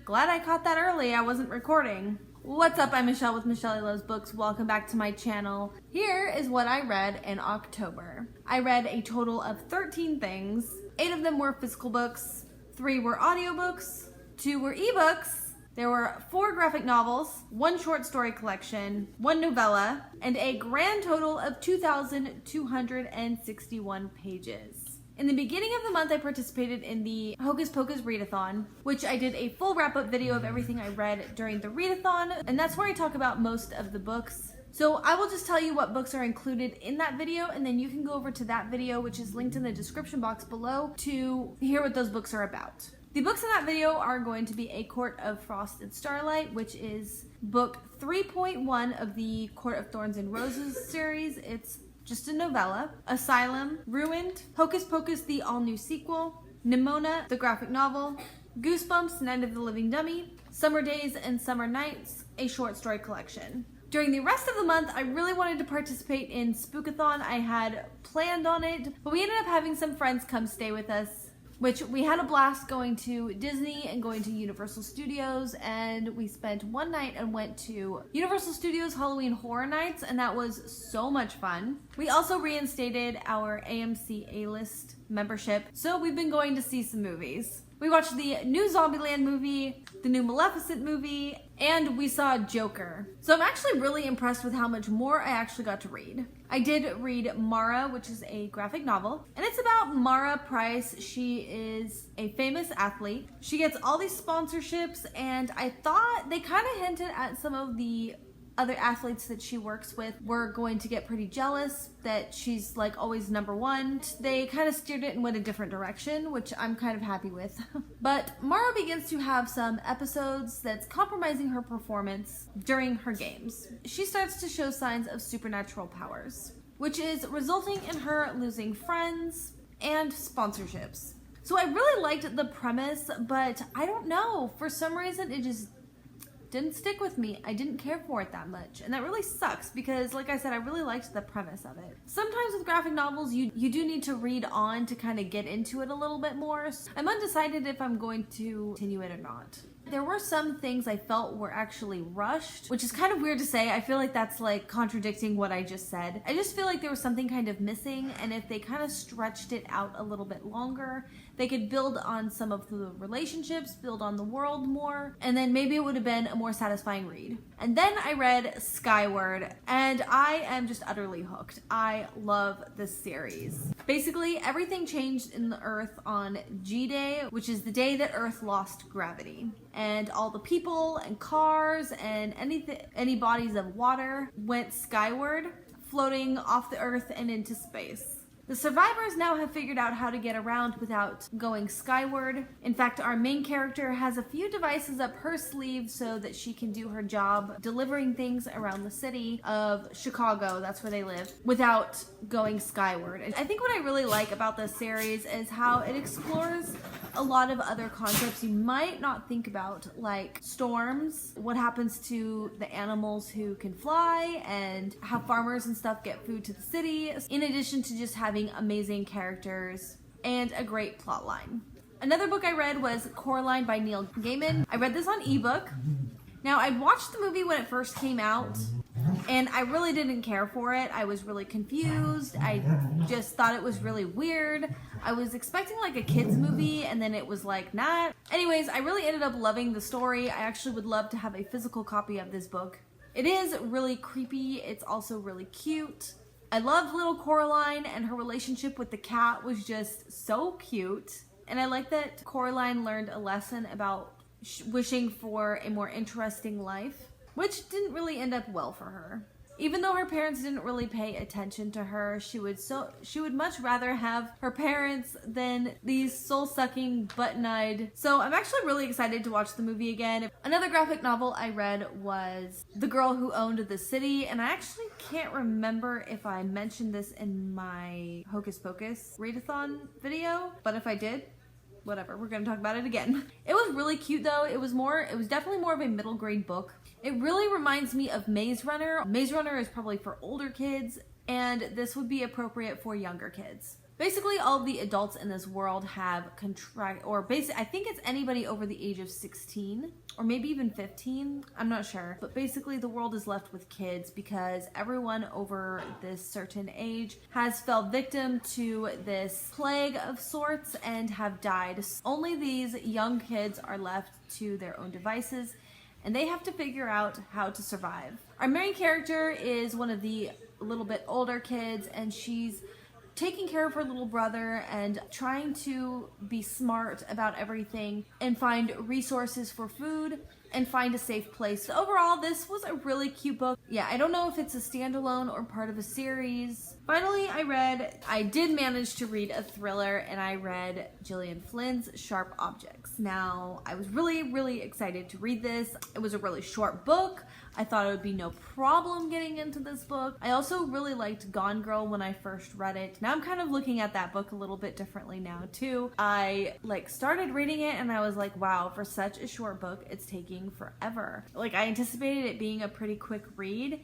Glad I caught that early. I wasn't recording. What's up? I'm Michelle with Michelle Loves Books. Welcome back to my channel. Here is what I read in October. I read a total of 13 things. 8 of them were physical books, 3 were audiobooks, 2 were ebooks. There were 4 graphic novels, 1 short story collection, 1 novella, and a grand total of 2,261 pages. In the beginning of the month, I participated in the Hocus Pocus readathon, which I did a full wrap-up video of everything I read during the readathon, and that's where I talk about most of the books. So I will just tell you what books are included in that video, and then you can go over to that video, which is linked in the description box below, to hear what those books are about. The books in that video are going to be A Court of Frost and Starlight, which is book 3.1 of the Court of Thorns and Roses series. It's just a novella. Asylum, Ruined, Hocus Pocus, the all-new sequel, Nimona, the graphic novel, Goosebumps, Night of the Living Dummy, Summer Days and Summer Nights, a short story collection. During the rest of the month, I really wanted to participate in Spookathon. I had planned on it, but we ended up having some friends come stay with us, which we had a blast going to Disney and going to Universal Studios, and we spent one night and went to Universal Studios Halloween Horror Nights, and that was so much fun. We also reinstated our AMC A-List membership, so we've been going to see some movies. We watched the new Zombieland movie, the new Maleficent movie, and we saw Joker. So I'm actually really impressed with how much more I actually got to read. I did read Mara, which is a graphic novel, and it's about Mara Price. She is a famous athlete. She gets all these sponsorships, and I thought they kind of hinted at some of the other athletes that she works with were going to get pretty jealous that she's like always number one. They kind of steered it and went a different direction, which I'm kind of happy with. But Mara begins to have some episodes that's compromising her performance during her games. She starts to show signs of supernatural powers, which is resulting in her losing friends and sponsorships. So I really liked the premise, but I don't know, for some reason it just didn't stick with me. I didn't care for it that much, and that really sucks because, like I said, I really liked the premise of it. Sometimes with graphic novels, you do need to read on to kind of get into it a little bit more. So I'm undecided if I'm going to continue it or not. There were some things I felt were actually rushed, which is kind of weird to say. I feel like that's like contradicting what I just said. I just feel like there was something kind of missing, and if they kind of stretched it out a little bit longer, they could build on some of the relationships, build on the world more, and then maybe it would have been a more satisfying read. And then I read Skyward, and I am just utterly hooked. I love this series. Basically, everything changed in the Earth on G-Day, which is the day that Earth lost gravity. And all the people and cars and any bodies of water went skyward, floating off the Earth and into space. The survivors now have figured out how to get around without going skyward. In fact, our main character has a few devices up her sleeve so that she can do her job delivering things around the city of Chicago, that's where they live, without going skyward. And I think what I really like about this series is how it explores a lot of other concepts you might not think about, like storms, what happens to the animals who can fly, and how farmers and stuff get food to the city, in addition to just having amazing characters and a great plot line. Another book I read was Coraline by Neil Gaiman. I read this on ebook. Now, I watched the movie when it first came out, and I really didn't care for it. I was really confused. I just thought it was really weird. I was expecting like a kid's movie, and then it was like not. Anyways, I really ended up loving the story. I actually would love to have a physical copy of this book. It is really creepy. It's also really cute. I loved little Coraline, and her relationship with the cat was just so cute. And I like that Coraline learned a lesson about wishing for a more interesting life, which didn't really end up well for her. Even though her parents didn't really pay attention to her, she would much rather have her parents than these soul-sucking, button-eyed. So I'm actually really excited to watch the movie again. Another graphic novel I read was The Girl Who Owned the City, and I actually can't remember if I mentioned this in my Hocus Pocus readathon video, but if I did, whatever, we're gonna talk about it again. It was really cute though. It was definitely more of a middle grade book. It really reminds me of Maze Runner. Maze Runner is probably for older kids, and this would be appropriate for younger kids. Basically, all the adults in this world have I think it's anybody over the age of 16 or maybe even 15. I'm not sure. But basically, the world is left with kids because everyone over this certain age has fell victim to this plague of sorts and have died. Only these young kids are left to their own devices, and they have to figure out how to survive. Our main character is one of the little bit older kids, and she's taking care of her little brother and trying to be smart about everything and find resources for food and find a safe place. So overall, this was a really cute book. Yeah, I don't know if it's a standalone or part of a series. Finally, I did manage to read a thriller, and I read Gillian Flynn's Sharp Objects. Now, I was really, really excited to read this. It was a really short book. I thought it would be no problem getting into this book. I also really liked Gone Girl when I first read it. Now I'm kind of looking at that book a little bit differently now too. I started reading it and I was like, wow, for such a short book, it's taking forever. I anticipated it being a pretty quick read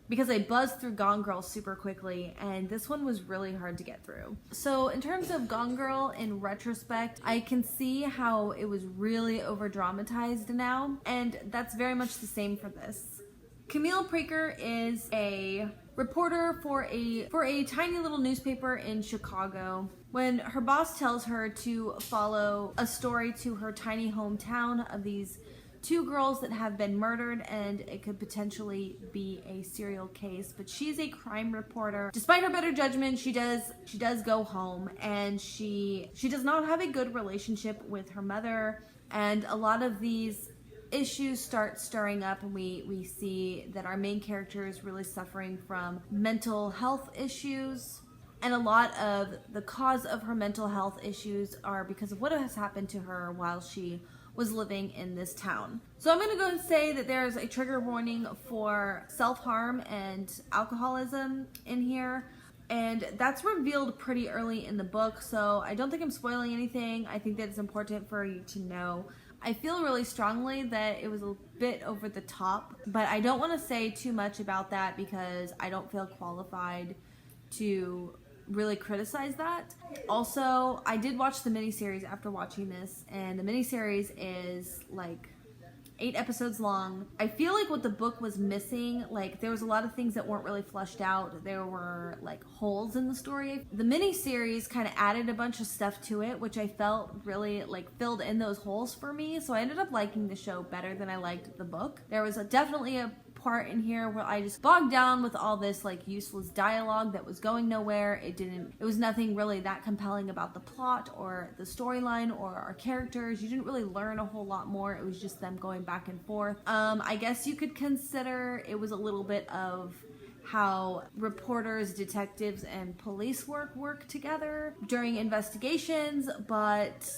because I buzzed through Gone Girl super quickly, and this one was really hard to get through. So in terms of Gone Girl, in retrospect, I can see how it was really over dramatized now, and that's very much the same for this. Camille Preaker is a reporter for a tiny little newspaper in Chicago. When her boss tells her to follow a story to her tiny hometown of these two girls that have been murdered, and it could potentially be a serial case, but she's a crime reporter. Despite her better judgment, she does go home, and she does not have a good relationship with her mother, and a lot of these issues start stirring up, and we see that our main character is really suffering from mental health issues, and a lot of the cause of her mental health issues are because of what has happened to her while she was living in this town. So I'm gonna go and say that there's a trigger warning for self-harm and alcoholism in here, and that's revealed pretty early in the book, so I don't think I'm spoiling anything. I think that it's important for you to know. I feel really strongly that it was a bit over the top, but I don't want to say too much about that because I don't feel qualified to really criticize that. Also, I did watch the miniseries after watching this, and the miniseries is 8 episodes long. I feel like what the book was missing, there was a lot of things that weren't really fleshed out. There were holes in the story. The miniseries kind of added a bunch of stuff to it, which I felt really filled in those holes for me. So I ended up liking the show better than I liked the book. There was definitely a part in here where I just bogged down with all this useless dialogue that was going nowhere. It was nothing really that compelling about the plot or the storyline or our characters. You didn't really learn a whole lot more. It was just them going back and forth. I guess you could consider it was a little bit of how reporters, detectives, and police work together during investigations, but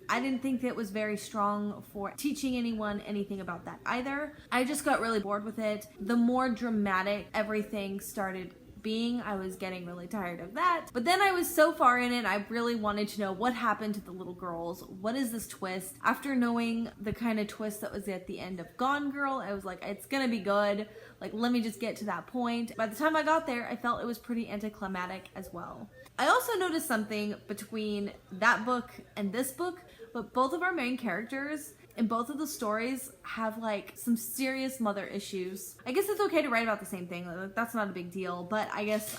I didn't think that it was very strong for teaching anyone anything about that either. I just got really bored with it. The more dramatic everything started being, I was getting really tired of that. But then I was so far in it, I really wanted to know what happened to the little girls. What is this twist? After knowing the kind of twist that was at the end of Gone Girl, I was like, it's gonna be good. Let me just get to that point. By the time I got there, I felt it was pretty anticlimactic as well. I also noticed something between that book and this book, but both of our main characters in both of the stories have some serious mother issues. I guess it's okay to write about the same thing. That's not a big deal, but I guess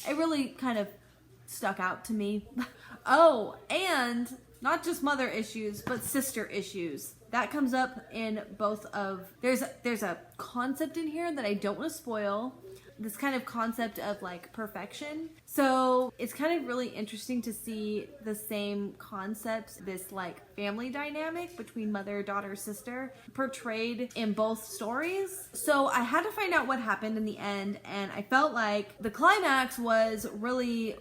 it really kind of stuck out to me. Oh, and not just mother issues, but sister issues. That comes up in both of, there's a concept in here that I don't want to spoil. This kind of concept of perfection. So it's kind of really interesting to see the same concepts, this family dynamic between mother, daughter, sister, portrayed in both stories. So I had to find out what happened in the end, and I felt like the climax was really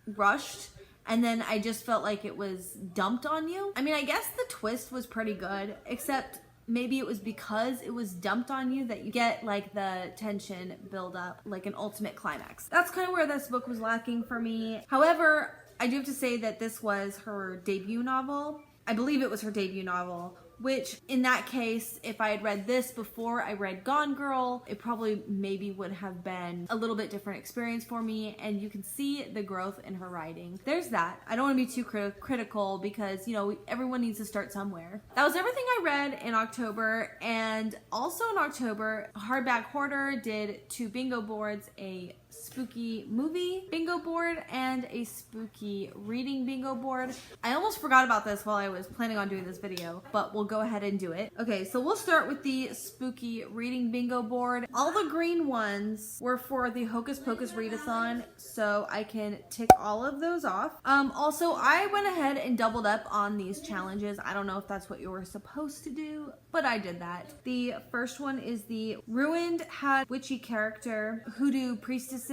rushed, and then I just felt like it was dumped on you. I mean, I guess the twist was pretty good, except maybe it was because it was dumped on you that you get the tension build up, an ultimate climax. That's kind of where this book was lacking for me. However, I do have to say that this was her debut novel. I believe it was her debut novel, which in that case, if I had read this before I read Gone Girl, it probably maybe would have been a little bit different experience for me, and you can see the growth in her writing. There's that. I don't want to be too critical because, you know, everyone needs to start somewhere. That was everything I read in October, and also in October, Hardback Hoarder did 2 bingo boards, a spooky movie bingo board and a spooky reading bingo board. I almost forgot about this while I was planning on doing this video, but we'll go ahead and do it. Okay, so we'll start with the spooky reading bingo board. All the green ones were for the Hocus Pocus readathon, so I can tick all of those off. Also, I went ahead and doubled up on these challenges. I don't know if that's what you were supposed to do, but I did that. The first one is the Ruined had witchy character hoodoo priestesses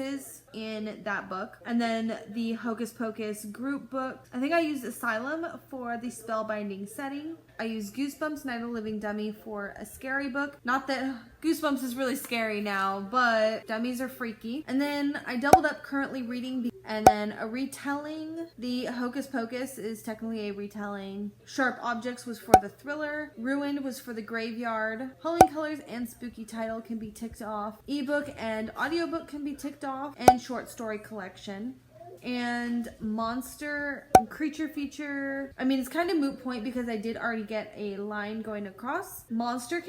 in that book, and then the Hocus Pocus group book. I think I used Asylum for the spellbinding setting. I used Goosebumps Night of the Living Dummy for a scary book. Not that Goosebumps is really scary now, but dummies are freaky. And then I doubled up currently reading, and then a retelling. The Hocus Pocus is technically a retelling. Sharp Objects was for the thriller. Ruined was for the graveyard. Howling Colors and spooky title can be ticked off. Ebook and audiobook can be ticked off. And short story collection. And monster and creature feature, I mean, it's kind of moot point because I did already get a line going across. Monster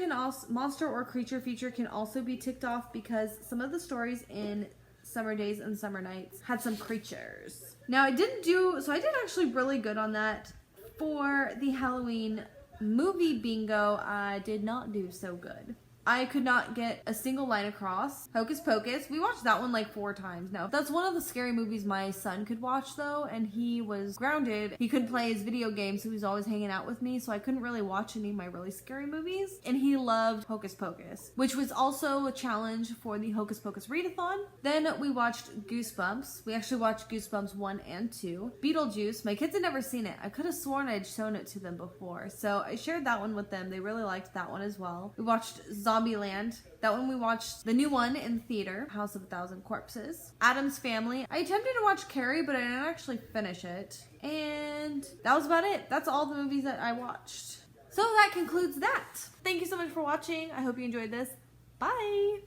or creature feature can also be ticked off because some of the stories in Summer Days and Summer Nights had some creatures. Now I did actually really good on that. For the Halloween movie bingo, I did not do so good. I could not get a single line across. Hocus Pocus, we watched that one like 4 times now. That's one of the scary movies my son could watch though, and he was grounded. He couldn't play his video game, so he was always hanging out with me, so I couldn't really watch any of my really scary movies. And he loved Hocus Pocus, which was also a challenge for the Hocus Pocus readathon. Then we watched Goosebumps. We actually watched Goosebumps 1 and 2. Beetlejuice, my kids had never seen it. I could have sworn I'd shown it to them before, so I shared that one with them. They really liked that one as well. We watched Zombieland. That one we watched the new one in the theater, House of a Thousand Corpses. Addams Family. I attempted to watch Carrie, but I didn't actually finish it. And that was about it. That's all the movies that I watched. So that concludes that. Thank you so much for watching. I hope you enjoyed this. Bye!